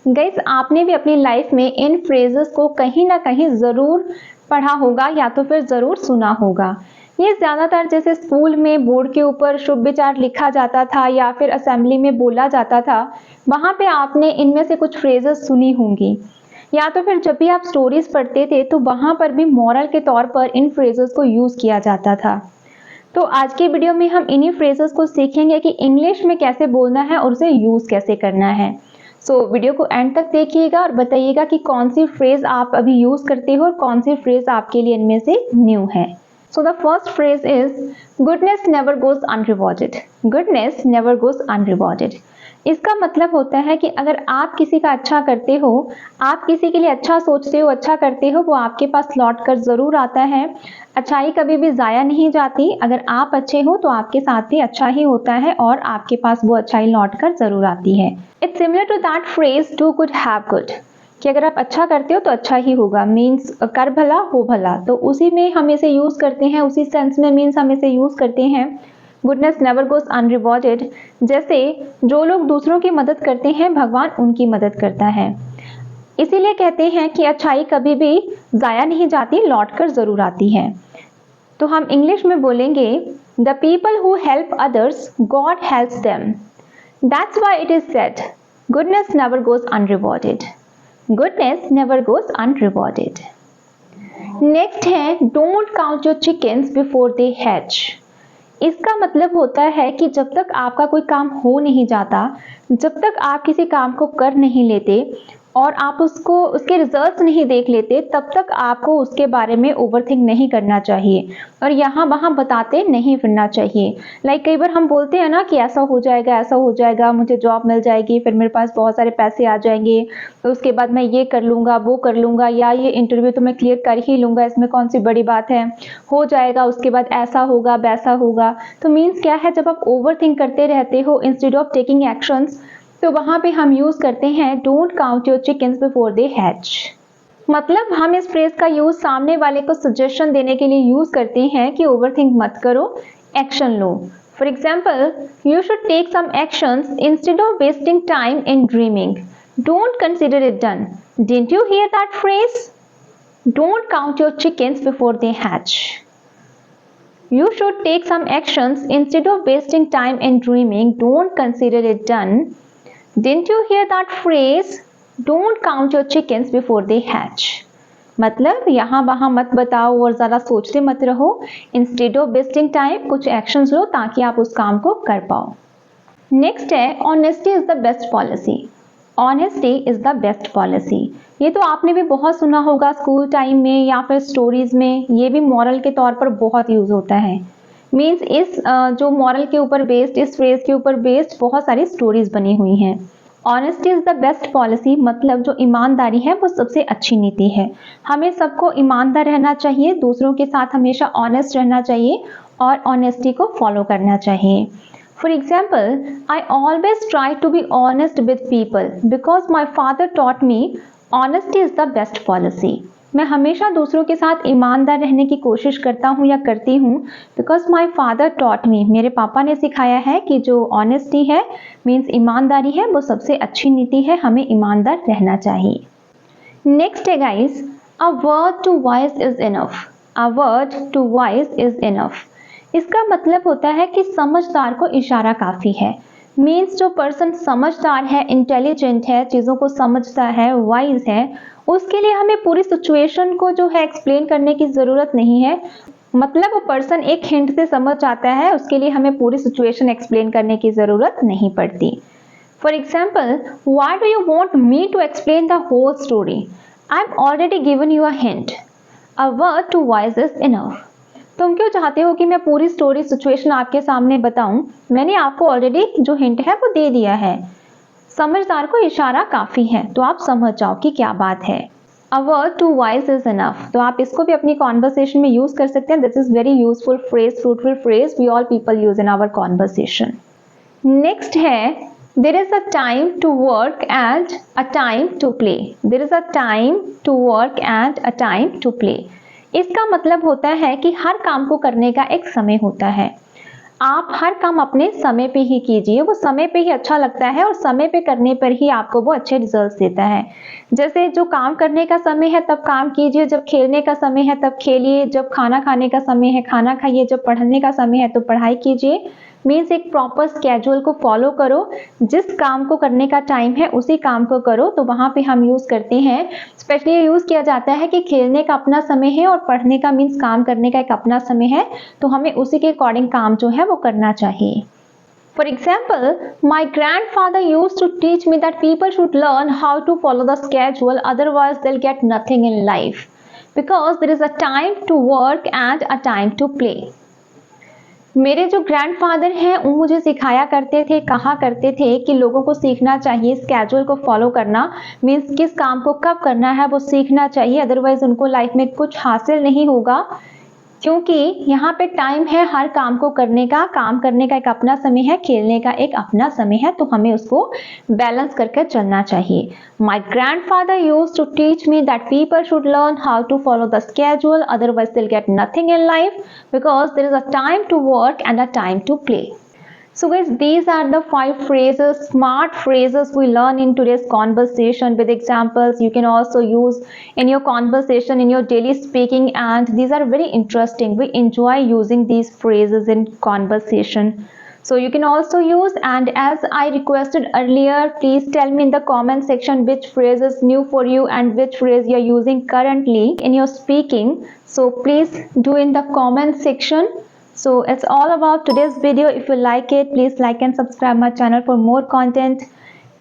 Guys, आपने भी अपनी लाइफ में इन फ्रेजेस को कहीं ना कहीं ज़रूर पढ़ा होगा या तो फिर ज़रूर सुना होगा। ये ज़्यादातर जैसे स्कूल में बोर्ड के ऊपर शुभ विचार लिखा जाता था या फिर असेंबली में बोला जाता था, वहाँ पे आपने इनमें से कुछ फ्रेजेस सुनी होंगी। या तो फिर जब भी आप स्टोरीज पढ़ते थे तो वहाँ पर भी मॉरल के तौर पर इन फ्रेजेस को यूज़ किया जाता था। तो आज के वीडियो में हम इन्हीं फ्रेजेस को सीखेंगे कि इंग्लिश में कैसे बोलना है और उसे यूज़ कैसे करना है। वीडियो को एंड तक देखिएगा और बताइएगा कि कौन सी फ्रेज आप अभी यूज़ करते हो और कौन सी फ्रेज आपके लिए इनमें से न्यू है। The first phrase is goodness never goes unrewarded. Goodness never goes unrewarded. इसका मतलब होता है कि अगर आप किसी का अच्छा करते हो, आप किसी के लिए अच्छा सोचते हो, अच्छा करते हो, वो आपके पास लौट कर ज़रूर आता है। अच्छाई कभी भी ज़ाया नहीं जाती। अगर आप अच्छे हो तो आपके साथ भी अच्छा ही होता है और आपके पास वो अच्छाई लौट कर ज़रूर आती है। It's similar to that phrase do good have good, कि अगर आप अच्छा करते हो तो अच्छा ही होगा, मीन्स कर भला हो भला। तो उसी में हम इसे यूज़ करते हैं, उसी सेंस में मीन्स हम इसे यूज़ करते हैं। गुडनेस नेवर गोज अनरिवॉर्डेड, जैसे जो लोग दूसरों की मदद करते हैं भगवान उनकी मदद करता है। इसीलिए कहते हैं कि अच्छाई कभी भी ज़ाया नहीं जाती, लौट कर ज़रूर आती है। तो हम इंग्लिश में बोलेंगे the people who help others God helps them. That's why it is said goodness never goes unrewarded. Goodness never goes unrewarded. Next है don't count your chickens before they hatch. इसका मतलब होता है कि जब तक आपका कोई काम हो नहीं जाता, जब तक आप किसी काम को कर नहीं लेते और आप उसके रिजल्ट्स नहीं देख लेते, तब तक आपको उसके बारे में ओवरथिंक नहीं करना चाहिए और यहाँ वहाँ बताते नहीं फिरना चाहिए। कई बार हम बोलते हैं ना कि ऐसा हो जाएगा, मुझे जॉब मिल जाएगी, फिर मेरे पास बहुत सारे पैसे आ जाएंगे, तो उसके बाद मैं ये कर लूँगा, वो कर लूँगा, या ये इंटरव्यू तो मैं क्लियर कर ही लूँगा, इसमें कौन सी बड़ी बात है, हो जाएगा, उसके बाद ऐसा होगा वैसा होगा। तो मीन्स क्या है, जब आप ओवरथिंक करते रहते हो इंस्टेड ऑफ टेकिंग एक्शंस, तो वहाँ पे हम यूज़ करते हैं don't count your chickens before they hatch. मतलब हम इस फ्रेज का यूज़ सामने वाले को सजेशन देने के लिए यूज़ करते हैं कि ओवरथिंक मत करो, एक्शन लो। For example, you should take some actions instead of wasting time in dreaming. Don't consider it done. Didn't you hear that phrase? Don't count your chickens before they hatch. You should take some actions instead of wasting time in dreaming. Don't consider it done. Didn't you hear that phrase? Don't count your chickens before they hatch. मतलब यहाँ वहाँ मत बताओ और ज़्यादा सोचते मत रहो। Instead of wasting time, कुछ actions लो ताकि आप उस काम को कर पाओ। Next है honesty is the best policy. Honesty is the best policy. ये तो आपने भी बहुत सुना होगा स्कूल टाइम में या फिर स्टोरीज में। ये भी मॉरल के तौर पर बहुत यूज होता है। मीन्स इस जो मॉरल के ऊपर बेस्ड, इस फ्रेज के ऊपर बेस्ड बहुत सारी स्टोरीज बनी हुई हैं। Honesty is the best policy, मतलब जो ईमानदारी है वो सबसे अच्छी नीति है। हमें सबको ईमानदार रहना चाहिए, दूसरों के साथ हमेशा ऑनेस्ट रहना चाहिए और ऑनेस्टी को फॉलो करना चाहिए। For example, I always try to be honest with people because my father taught me honesty is the best policy. मैं हमेशा दूसरों के साथ ईमानदार रहने की कोशिश करता हूँ या करती हूँ because my father taught me. मेरे पापा ने सिखाया है कि जो honesty है मीन्स ईमानदारी है, वो सबसे अच्छी नीति है, हमें ईमानदार रहना चाहिए। Next है guys, a word to wise is enough. A word to wise is enough. इसका मतलब होता है कि समझदार को इशारा काफ़ी है। मीन्स जो पर्सन समझदार है, इंटेलिजेंट है, चीज़ों को समझता है, वाइज है, उसके लिए हमें पूरी सिचुएशन को जो है एक्सप्लेन करने की ज़रूरत नहीं है। मतलब वो पर्सन एक हिंट से समझ आता है, उसके लिए हमें पूरी सिचुएशन एक्सप्लेन करने की ज़रूरत नहीं पड़ती। For example, why do you want me to explain the whole story? I am already given you a hint. A word to wise is enough. तुम क्यों चाहते हो कि मैं पूरी स्टोरी सिचुएशन आपके सामने बताऊं? मैंने आपको ऑलरेडी जो हिंट है वो दे दिया है। समझदार को इशारा काफ़ी है, तो आप समझ जाओ कि क्या बात है। A word to wise is enough, तो आप इसको भी अपनी कॉन्वर्सेशन में यूज कर सकते हैं। This is very useful phrase, fruitful phrase we all people use in our conversation. Next है there is a time to work and a time to play. There is a time to work and a time to play. इसका मतलब होता है कि हर काम को करने का एक समय होता है। आप हर काम अपने समय पे ही कीजिए, वो समय पे ही अच्छा लगता है और समय पे करने पर ही आपको वो अच्छे रिजल्ट्स देता है। जैसे जो काम करने का समय है तब काम कीजिए, जब खेलने का समय है तब खेलिए, जब खाना खाने का समय है खाना खाइए, जब पढ़ने का समय है तो पढ़ाई कीजिए। मीन्स एक प्रॉपर स्केड्यूल को फॉलो करो, जिस काम को करने का टाइम है उसी काम को करो। तो वहाँ पे हम यूज़ करते हैं, स्पेशली ये यूज़ किया जाता है कि खेलने का अपना समय है और पढ़ने का मीन्स काम करने का एक अपना समय है, तो हमें उसी के अकॉर्डिंग काम जो है वो करना चाहिए। For example, my grandfather used to teach me that people should learn how to follow the schedule, otherwise they'll get nothing in life. Because there is a time to work and a time to play. मेरे जो grandfather हैं वो मुझे सिखाया करते थे, कहा करते थे कि लोगों को सीखना चाहिए स्केड्यूल को फॉलो करना, मीन्स किस काम को कब करना है वो सीखना चाहिए, अदरवाइज उनको लाइफ में कुछ हासिल नहीं होगा। क्योंकि यहाँ पे टाइम है हर काम को करने का, काम करने का एक अपना समय है, खेलने का एक अपना समय है, तो हमें उसको बैलेंस करके चलना चाहिए। My grandfather used to teach me that people should learn how to follow the schedule, otherwise they will get nothing in life, because there is a time to work and a time to play. So guys, these are the 5 phrases, smart phrases we learn in today's conversation with examples. You can also use in your conversation, in your daily speaking, and these are very interesting. We enjoy using these phrases in conversation. So you can also use, and as I requested earlier, please tell me in the comment section which phrase is new for you and which phrase you are using currently in your speaking. So please do in the comment section. So it's all about today's video. If you like it, please like and subscribe my channel for more content.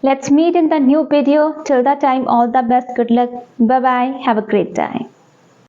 Let's meet in the new video. Till that time, all the best. Good luck. Bye bye. Have a great day.